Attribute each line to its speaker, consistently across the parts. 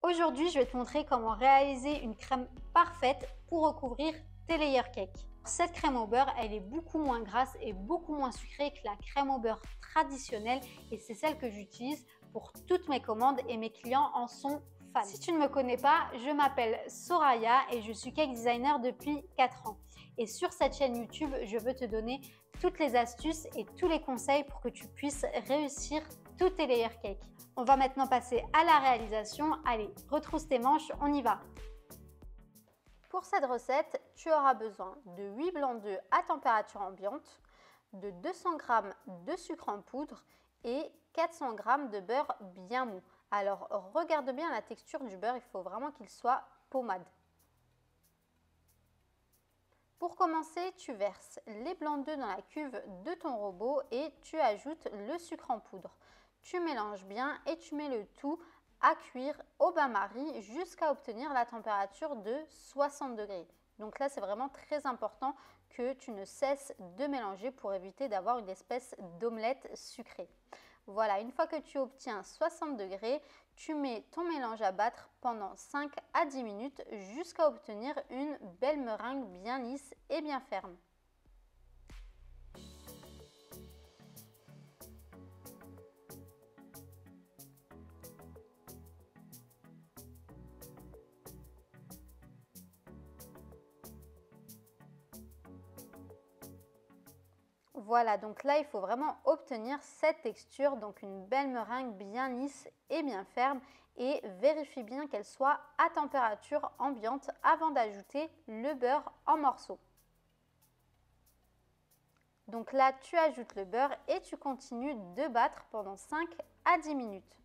Speaker 1: Aujourd'hui, je vais te montrer comment réaliser une crème parfaite pour recouvrir tes layer cakes. Cette crème au beurre, elle est beaucoup moins grasse et beaucoup moins sucrée que la crème au beurre traditionnelle et c'est celle que j'utilise pour toutes mes commandes et mes clients en sont fans. Si tu ne me connais pas, je m'appelle Soraya et je suis cake designer depuis 4 ans. Et sur cette chaîne YouTube, je veux te donner toutes les astuces et tous les conseils pour que tu puisses réussir tous tes layer cakes. On va maintenant passer à la réalisation. Allez, retrousse tes manches, on y va. Pour cette recette, tu auras besoin de 8 blancs d'œufs à température ambiante, de 200 g de sucre en poudre et 400 g de beurre bien mou. Alors regarde bien la texture du beurre, il faut vraiment qu'il soit pommade. Pour commencer, tu verses les blancs d'œufs dans la cuve de ton robot et tu ajoutes le sucre en poudre. Tu mélanges bien et tu mets le tout à cuire au bain-marie jusqu'à obtenir la température de 60 degrés. Donc là, c'est vraiment très important que tu ne cesses de mélanger pour éviter d'avoir une espèce d'omelette sucrée. Voilà, une fois que tu obtiens 60 degrés, tu mets ton mélange à battre pendant 5 à 10 minutes jusqu'à obtenir une belle meringue bien lisse et bien ferme. Voilà, donc là, il faut vraiment obtenir cette texture, donc une belle meringue bien lisse et bien ferme. Et vérifie bien qu'elle soit à température ambiante avant d'ajouter le beurre en morceaux. Donc là, tu ajoutes le beurre et tu continues de battre pendant 5 à 10 minutes.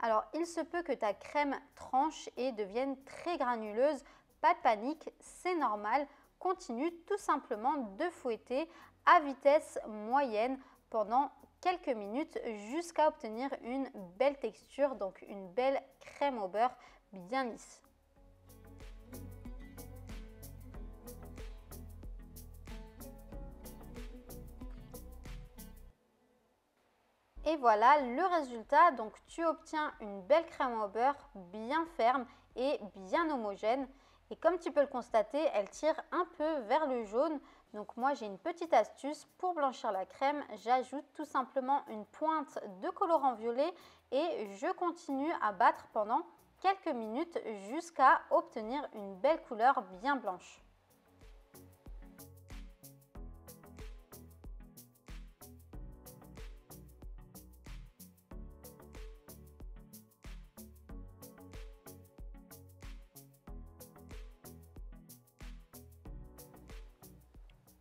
Speaker 1: Alors, il se peut que ta crème tranche et devienne très granuleuse. Pas de panique, c'est normal. Continue tout simplement de fouetter à vitesse moyenne pendant quelques minutes jusqu'à obtenir une belle texture, donc une belle crème au beurre bien lisse. Et voilà le résultat, donc tu obtiens une belle crème au beurre bien ferme et bien homogène. Et comme tu peux le constater, elle tire un peu vers le jaune. Donc moi j'ai une petite astuce pour blanchir la crème. J'ajoute tout simplement une pointe de colorant violet et je continue à battre pendant quelques minutes jusqu'à obtenir une belle couleur bien blanche.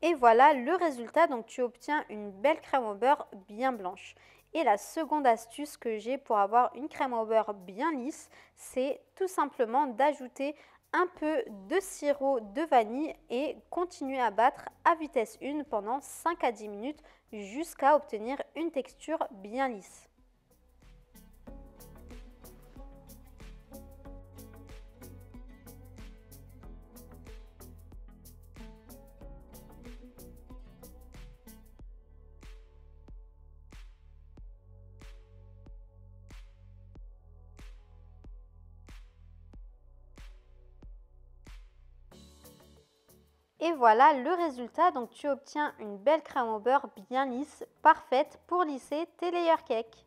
Speaker 1: Et voilà le résultat, donc tu obtiens une belle crème au beurre bien blanche. Et la seconde astuce que j'ai pour avoir une crème au beurre bien lisse, c'est tout simplement d'ajouter un peu de sirop de vanille et continuer à battre à vitesse 1 pendant 5 à 10 minutes jusqu'à obtenir une texture bien lisse. Et voilà le résultat, donc tu obtiens une belle crème au beurre bien lisse, parfaite pour lisser tes layer cakes.